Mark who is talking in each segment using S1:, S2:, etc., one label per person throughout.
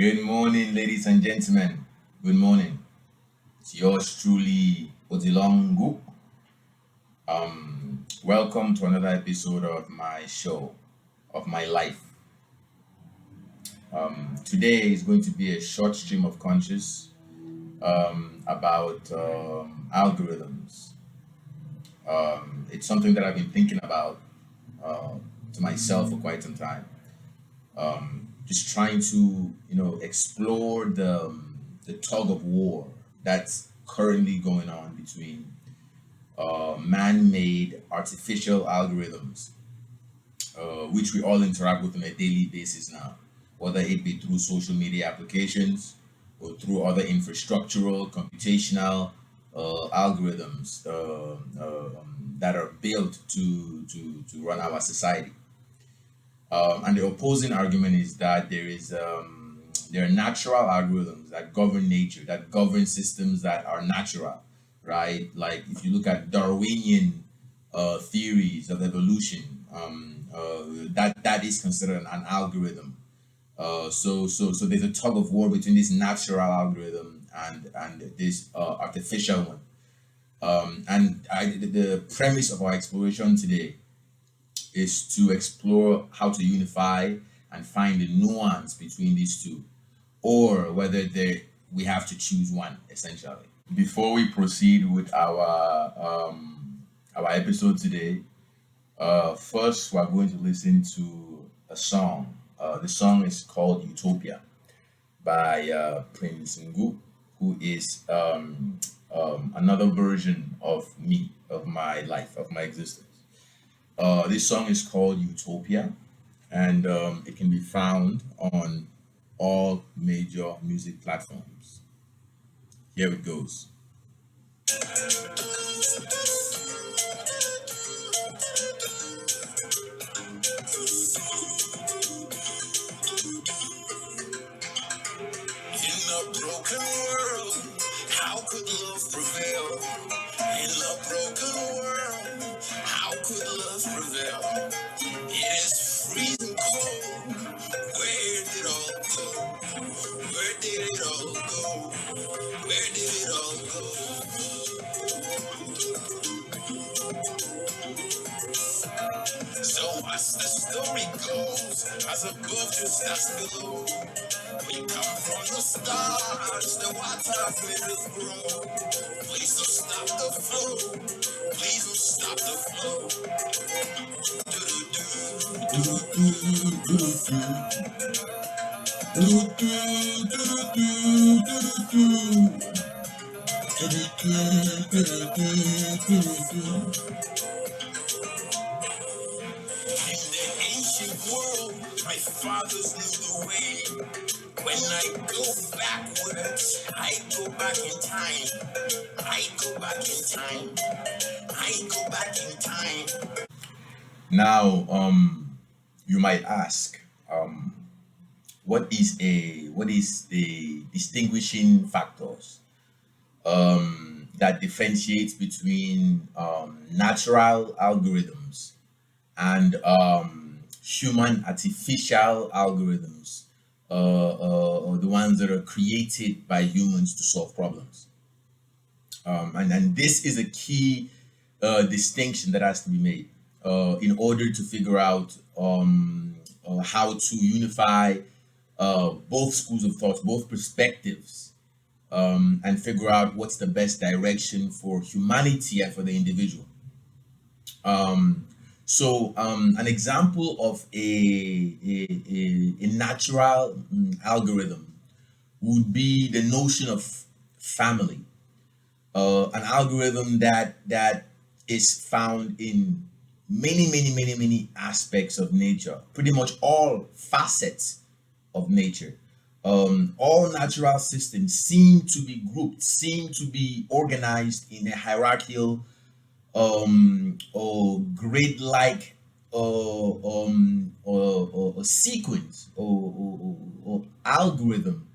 S1: Good morning, ladies and gentlemen. Good morning. It's yours truly, Odilongu. Welcome to another episode of my show, of my life. Today is going to be a short stream of conscious about algorithms. It's something that I've been thinking about to myself for quite some time. Just trying to, explore the tug of war that's currently going on between man-made artificial algorithms, which we all interact with on a daily basis now, whether it be through social media applications or through other infrastructural, computational algorithms that are built to run our society. And the opposing argument is that there are natural algorithms that govern nature, that govern systems that are natural, right? Like if you look at Darwinian theories of evolution, that is considered an algorithm. So there's a tug of war between this natural algorithm and this artificial one. The premise of our exploration today is to explore how to unify and find the nuance between these two, or whether we have to choose one essentially. Before we proceed with our episode today, first we're going to listen to a song. The song is called Utopia by Prince Ngu, who is another version of me, of my life, of my existence. This song is called Utopia, and it can be found on all major music platforms. Here it goes. In a broken world, how could love prevail? In a broken world, how could love prevail? It is freezing cold. Where did it all go? Where did it all go? Where did it all go? So as the story goes, as above just as below. We come from the stars, the waters made us grow. Please don't stop the flow. Please don't stop the flow. In the ancient world, my fathers knew the way. When I go backwards, I go back in time. I go back in time. I go back in time. Now, you might ask, what is the distinguishing factors that differentiates between natural algorithms and human artificial algorithms, or the ones that are created by humans to solve problems. And this is a key distinction that has to be made in order to figure out how to unify both schools of thought, both perspectives, and figure out what's the best direction for humanity and for the individual. So an example of a natural algorithm would be the notion of family, an algorithm that is found in many aspects of nature, pretty much all facets of nature. All natural systems seem to be grouped, seem to be organized in a hierarchical or grid-like or sequence or algorithm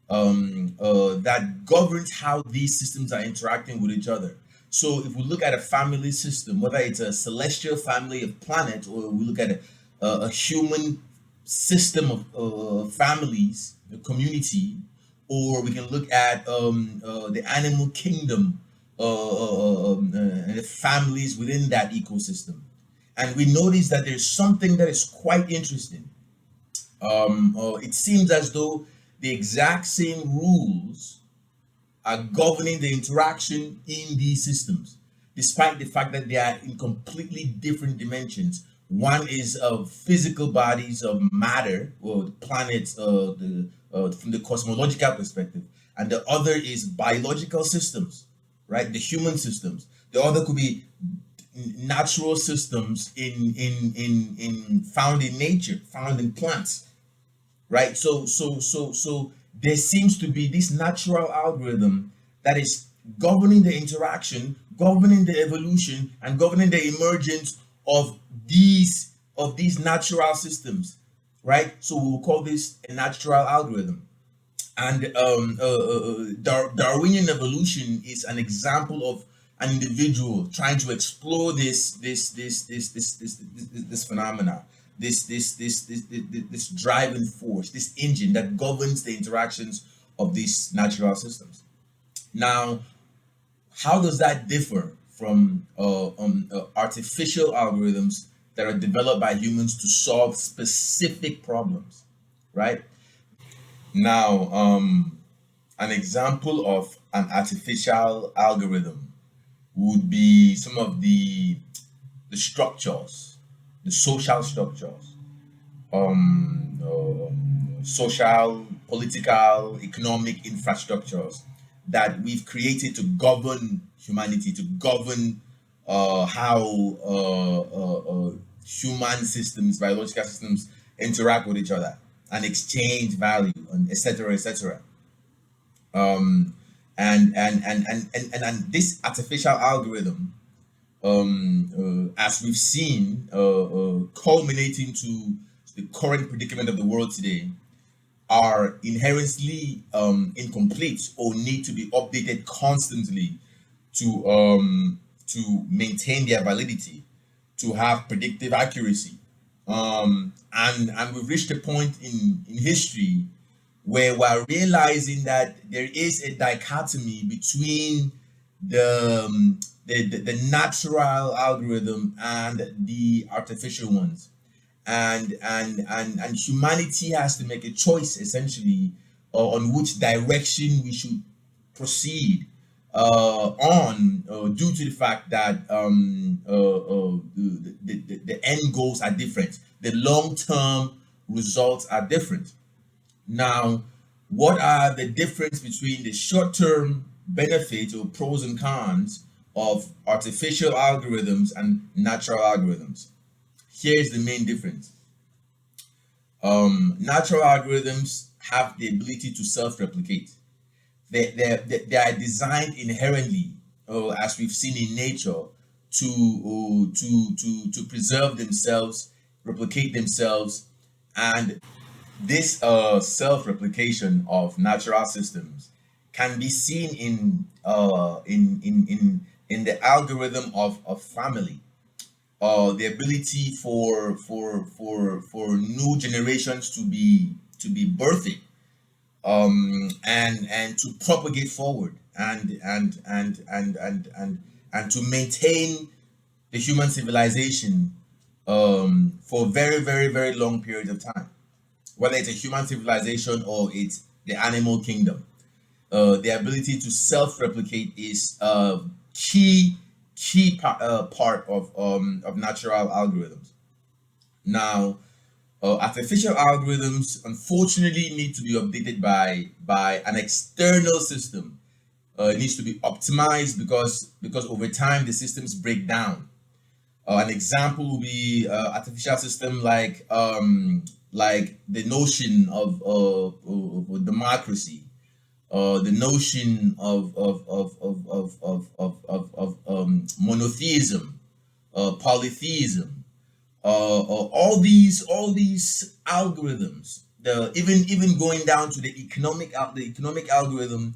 S1: that governs how these systems are interacting with each other. So if we look at a family system, whether it's a celestial family of planets or we look at a human system of families, community, or we can look at the animal kingdom, and the families within that ecosystem. And we notice that there's something that is quite interesting. It seems as though the exact same rules are governing the interaction in these systems, despite the fact that they are in completely different dimensions. One is of physical bodies of matter, or the planets, from the cosmological perspective, and the other is biological systems, right? The human systems. The other could be natural systems in found in nature, found in plants, right? So there seems to be this natural algorithm that is governing the interaction, governing the evolution, and governing the emergence of these natural systems, right? So we will call this a natural algorithm. And Darwinian evolution is an example of an individual trying to explore this phenomena, this driving force, this engine that governs the interactions of these natural systems. Now, how does that differ from artificial algorithms that are developed by humans to solve specific problems, right? Now, an example of an artificial algorithm would be some of the structures, the social structures, social, political, economic infrastructures that we've created to govern humanity, to govern how human systems, biological systems interact with each other and exchange value, and etc. etc. Um, and this artificial algorithm, as we've seen, culminating to the current predicament of the world today, are inherently incomplete or need to be updated constantly to maintain their validity, to have predictive accuracy. And we've reached a point in history where we're realizing that there is a dichotomy between the natural algorithm and the artificial ones, and humanity has to make a choice essentially on which direction we should proceed on, due to the fact that the end goals are different, the long-term results are different. Now, what are the difference between the short-term benefits or pros and cons of artificial algorithms and natural algorithms? Here's the main difference. Natural algorithms have the ability to self-replicate. They are designed inherently, as we've seen in nature, to preserve themselves, replicate themselves, and this self-replication of natural systems can be seen in the algorithm of family, the ability for new generations to be birthed, and to propagate forward, and to maintain the human civilization for very, very, very long periods of time, whether it's a human civilization or it's the animal kingdom. The ability to self-replicate is a part of natural algorithms. Now, artificial algorithms unfortunately need to be updated by an external system. It needs to be optimized because over time the systems break down. An example will be artificial system like the notion of democracy, the notion of monotheism, polytheism, all these algorithms, even going down to the economic algorithm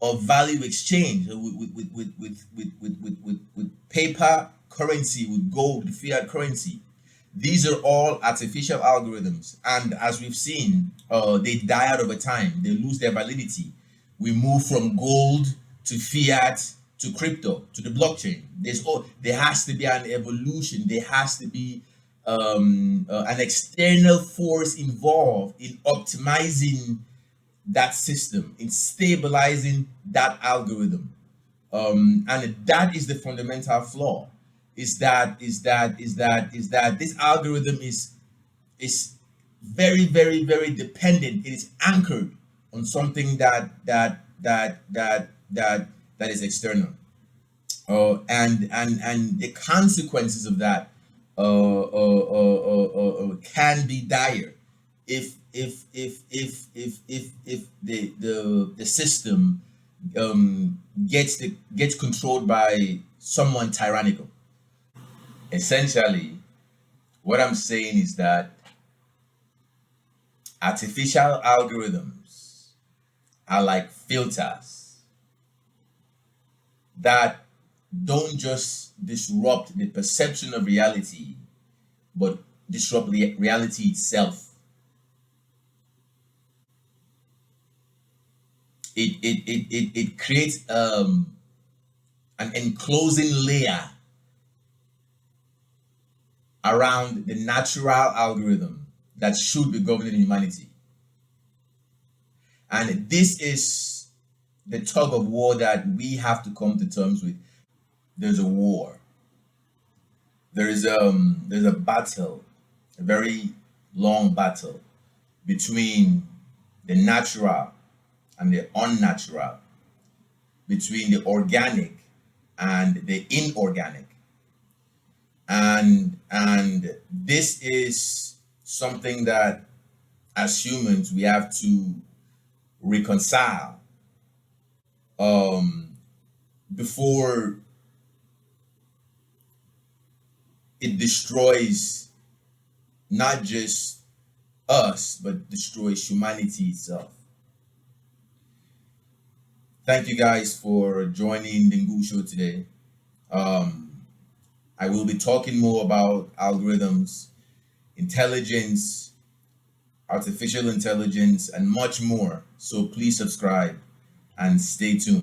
S1: of value exchange, with paper currency, with gold, fiat currency. These are all artificial algorithms, and as we've seen, they die out over time. They lose their validity. We move from gold to fiat to crypto to the blockchain. There has to be an evolution. There has to be an external force involved in optimizing that system, in stabilizing that algorithm. And that is the fundamental flaw. Is that this algorithm is very, very, very dependent. It is anchored on something that is external. And the consequences of that can be dire if the system gets controlled by someone tyrannical. Essentially, what I'm saying is that artificial algorithms are like filters that don't just disrupt the perception of reality, but disrupt the reality itself. It creates an enclosing layer around the natural algorithm that should be governing humanity. And this is the tug of war that we have to come to terms with. There's a war. There's a battle, a very long battle between the natural and the unnatural, between the organic and the inorganic. And this is something that as humans we have to reconcile before it destroys not just us but destroys humanity itself. Thank you guys for joining the Ngu Show today. I will be talking more about algorithms, intelligence, artificial intelligence, and much more. So please subscribe and stay tuned.